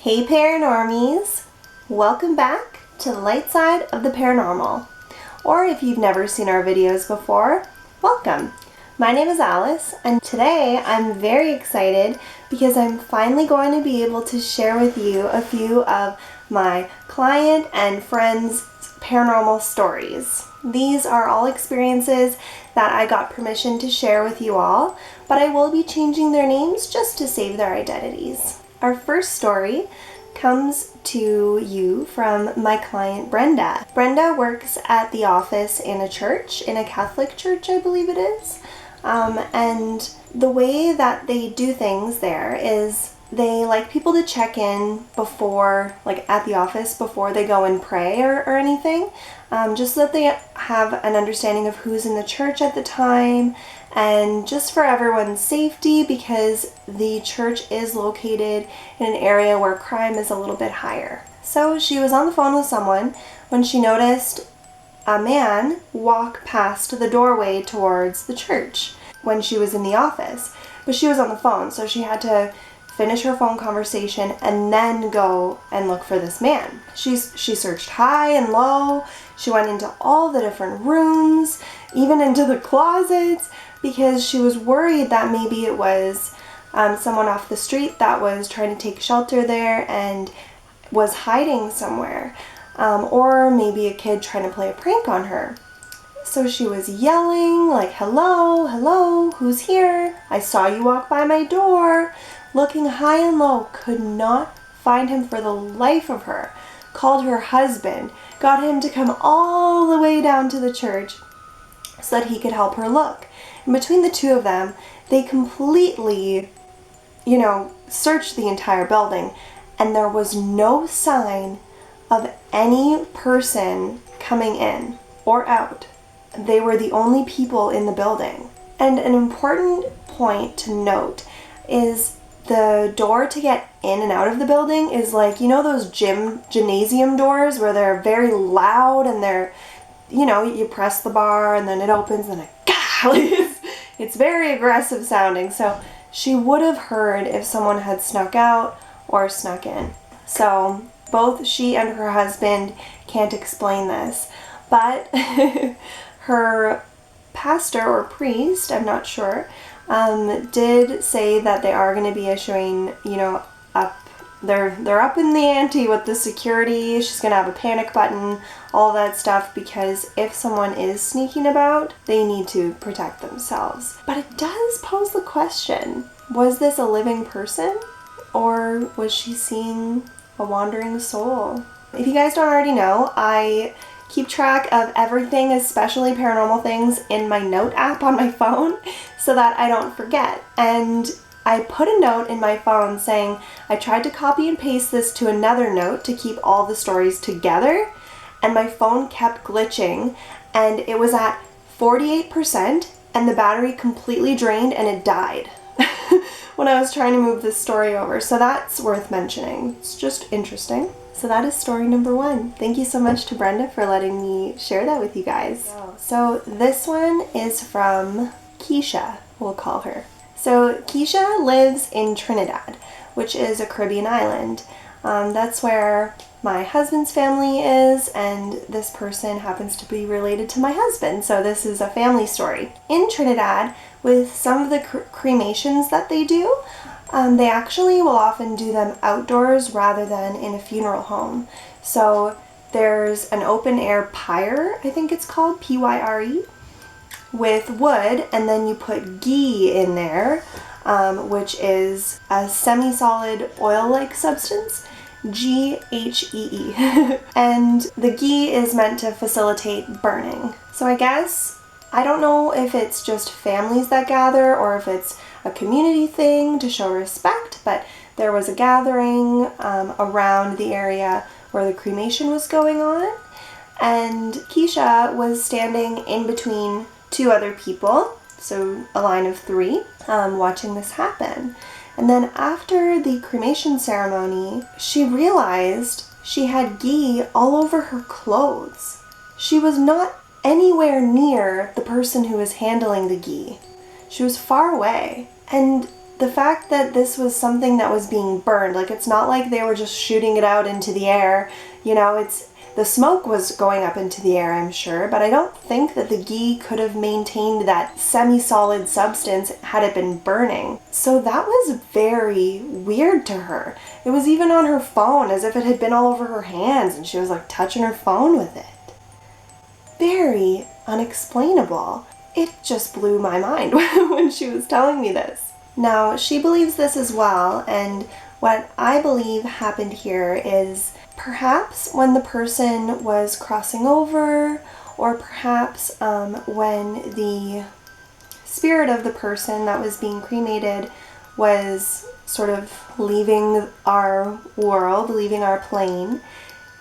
Hey Paranormies! Welcome back to the light side of the paranormal. Or if you've never seen our videos before, welcome! My name is Alice, and today I'm very excited because I'm finally going to be able to share with you a few of my client and friends' paranormal stories. These are all experiences that I got permission to share with you all, but I will be changing their names just to save their identities. Our first story comes to you from my client Brenda. Brenda works at the office in a church, in a Catholic church I believe it is. And the way that they do things there is they like people to check in before, like at the office, before they go and pray or anything, just so that they have an understanding of who's in the church at the time, and just for everyone's safety, because the church is located in an area where crime is a little bit higher. So she was on the phone with someone when she noticed a man walk past the doorway towards the church when she was in the office. But she was on the phone, so she had to finish her phone conversation and then go and look for this man. She searched high and low. She went into all the different rooms, even into the closets, because she was worried that maybe it was someone off the street that was trying to take shelter there and was hiding somewhere. Or maybe a kid trying to play a prank on her. So she was yelling like, hello, hello, who's here? I saw you walk by my door. Looking high and low, could not find him for the life of her. Called her husband, got him to come all the way down to the church so that he could help her look. And between the two of them, they completely, searched the entire building, and there was no sign of any person coming in or out. They were the only people in the building. And an important point to note is the door to get in and out of the building is like, those gymnasium doors where they're very loud and they're, you press the bar and then it opens and it's very aggressive sounding. So she would have heard if someone had snuck out or snuck in. So both she and her husband can't explain this, but her pastor or priest, I'm not sure, did say that they are going to be issuing, they're up in the ante with the security. She's going to have a panic button, all that stuff, because if someone is sneaking about, they need to protect themselves. But it does pose the question, was this a living person, or was she seeing a wandering soul? If you guys don't already know, I keep track of everything, especially paranormal things, in my note app on my phone so that I don't forget. And I put a note in my phone saying I tried to copy and paste this to another note to keep all the stories together, and my phone kept glitching, and it was at 48% and the battery completely drained and it died when I was trying to move this story over. So that's worth mentioning. It's just interesting. So that is story number 1. Thank you so much to Brenda for letting me share that with you guys. So this one is from Keisha, we'll call her. So Keisha lives in Trinidad, which is a Caribbean island. That's where my husband's family is, and this person happens to be related to my husband. So this is a family story. In Trinidad, with some of the cremations that they do, they actually will often do them outdoors rather than in a funeral home. So there's an open air pyre, I think it's called, Pyre, with wood, and then you put ghee in there, which is a semi-solid oil-like substance, Ghee. And the ghee is meant to facilitate burning. So I don't know if it's just families that gather or if it's a community thing to show respect, but there was a gathering around the area where the cremation was going on, and Keisha was standing in between 2 other people, so a line of 3, watching this happen. And then after the cremation ceremony, she realized she had ghee all over her clothes. She was not anywhere near the person who was handling the ghee. She was far away. And the fact that this was something that was being burned, like it's not like they were just shooting it out into the air, you know, the smoke was going up into the air, I'm sure, but I don't think that the ghee could have maintained that semi-solid substance had it been burning. So that was very weird to her. It was even on her phone, as if it had been all over her hands, and she was like touching her phone with it. Very unexplainable. It just blew my mind when she was telling me this. Now, she believes this as well, and what I believe happened here is perhaps when the person was crossing over, or perhaps when the spirit of the person that was being cremated was sort of leaving our world, leaving our plane,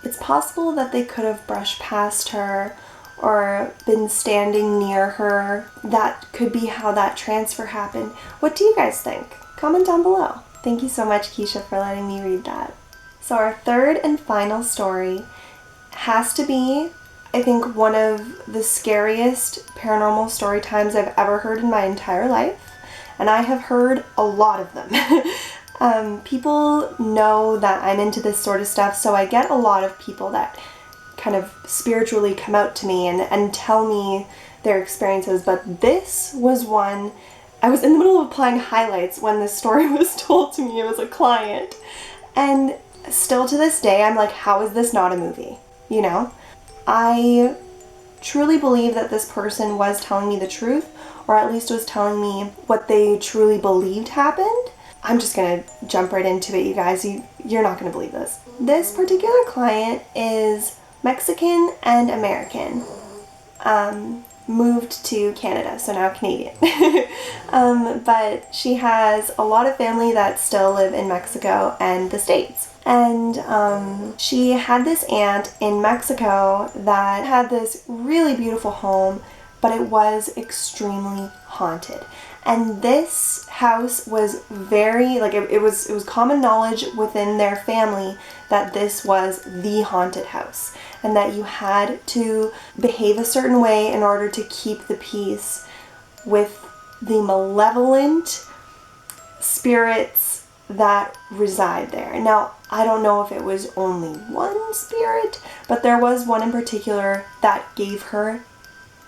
it's possible that they could have brushed past her or been standing near her. That could be how that transfer happened. What do you guys think? Comment down below. Thank you so much, Keisha, for letting me read that. So our third and final story has to be, I think, one of the scariest paranormal story times I've ever heard in my entire life. And I have heard a lot of them. People know that I'm into this sort of stuff, so I get a lot of people that kind of spiritually come out to me and tell me their experiences, but this was one. I was in the middle of applying highlights when this story was told to me. It was a client, and still to this day I'm like, how is this not a movie? You know, I truly believe that this person was telling me the truth, or at least was telling me what they truly believed happened. I'm just gonna jump right into it, you guys. You're not gonna believe this. This particular client is Mexican and American, moved to Canada, so now Canadian. But she has a lot of family that still live in Mexico and the States. And she had this aunt in Mexico that had this really beautiful home, but it was extremely haunted. And this house was very, like, it was common knowledge within their family that this was the haunted house, and that you had to behave a certain way in order to keep the peace with the malevolent spirits that reside there. Now, I don't know if it was only one spirit, but there was one in particular that gave her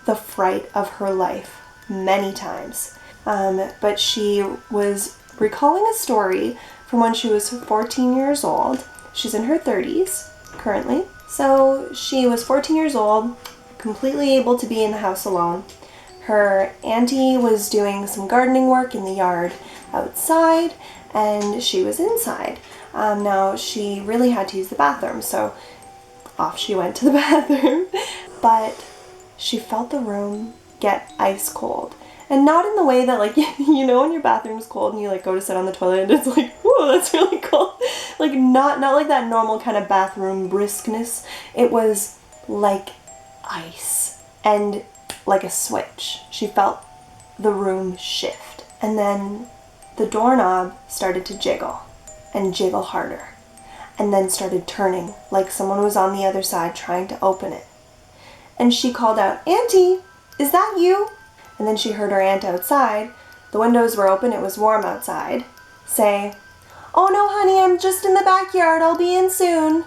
the fright of her life many times. But she was recalling a story from when she was 14 years old. She's in her 30s currently. So she was 14 years old, completely able to be in the house alone. Her auntie was doing some gardening work in the yard outside, and she was inside. Now, she really had to use the bathroom, so off she went to the bathroom. But she felt the room get ice cold. And not in the way that, like, you know when your bathroom's cold and you, like, go to sit on the toilet and it's like, whoa, that's really cold. Like, not like that normal kind of bathroom briskness. It was like ice and like a switch. She felt the room shift. And then the doorknob started to jiggle and jiggle harder, and then started turning like someone was on the other side trying to open it. And she called out, "Auntie, is that you?" And then she heard her aunt outside, the windows were open, it was warm outside, say, "Oh no, honey, I'm just in the backyard, I'll be in soon."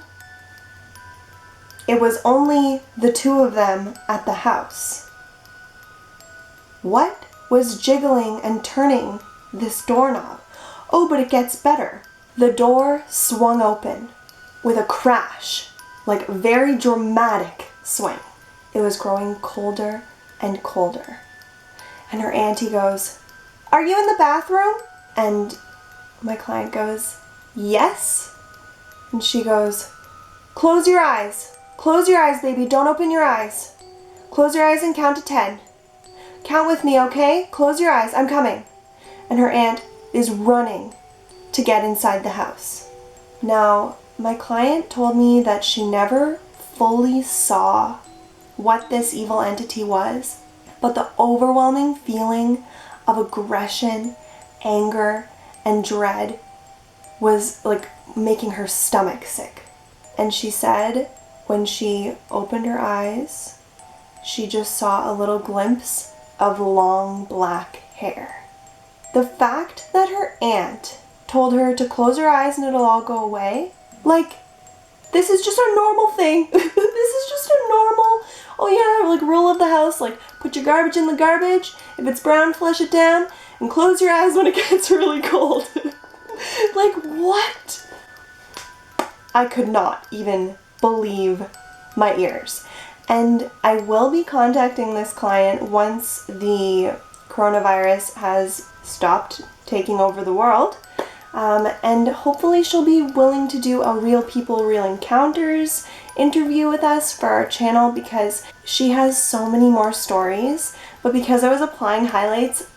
It was only the two of them at the house. What was jiggling and turning this doorknob? Oh, but it gets better. The door swung open with a crash, like very dramatic swing. It was growing colder and colder. And her auntie goes, "Are you in the bathroom?" And my client goes, "Yes." And she goes, "Close your eyes. Close your eyes, baby. Don't open your eyes. Close your eyes and count to 10. Count with me, okay? Close your eyes. I'm coming." And her aunt is running to get inside the house. Now, my client told me that she never fully saw what this evil entity was, but the overwhelming feeling of aggression, anger, and dread was like making her stomach sick. And she said when she opened her eyes, she just saw a little glimpse of long black hair. The fact that her aunt told her to close her eyes and it'll all go away, like, this is just a normal thing. This is just a normal, oh yeah, like rule of the house, like put your garbage in the garbage, if it's brown, flush it down, and close your eyes when it gets really cold. Like, what? I could not even believe my ears. And I will be contacting this client once the coronavirus has stopped taking over the world. And hopefully she'll be willing to do a Real People, Real Encounters interview with us for our channel, because she has so many more stories. But because I was applying highlights,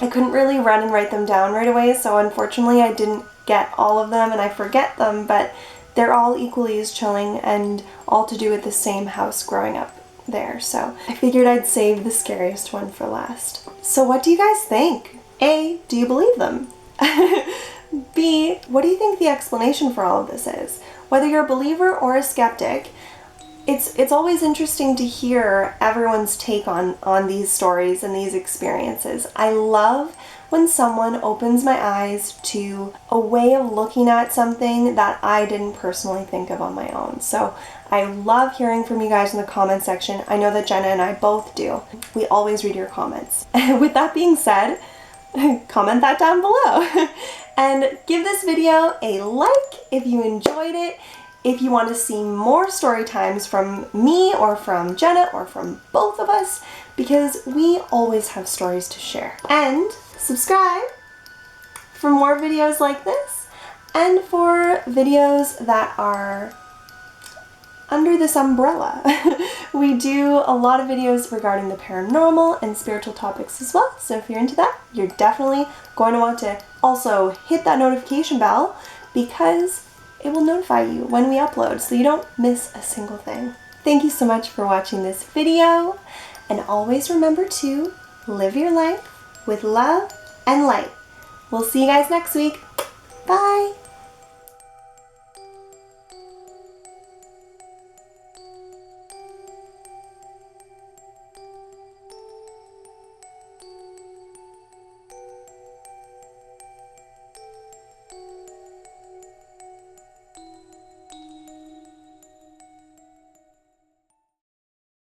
I couldn't really run and write them down right away, so unfortunately I didn't get all of them and I forget them, but they're all equally as chilling and all to do with the same house growing up there. So I figured I'd save the scariest one for last. So what do you guys think? A, do you believe them? B, what do you think the explanation for all of this is? Whether you're a believer or a skeptic, it's always interesting to hear everyone's take on these stories and these experiences. I love when someone opens my eyes to a way of looking at something that I didn't personally think of on my own. So I love hearing from you guys in the comment section. I know that Jenna and I both do. We always read your comments. With that being said, comment that down below. And give this video a like if you enjoyed it. If you want to see more story times from me or from Jenna or from both of us, because we always have stories to share. And subscribe for more videos like this and for videos that are under this umbrella. We do a lot of videos regarding the paranormal and spiritual topics as well, so if you're into that, you're definitely going to want to also hit that notification bell, because it will notify you when we upload so you don't miss a single thing. Thank you so much for watching this video, and always remember to live your life with love and light. We'll see you guys next week. Bye!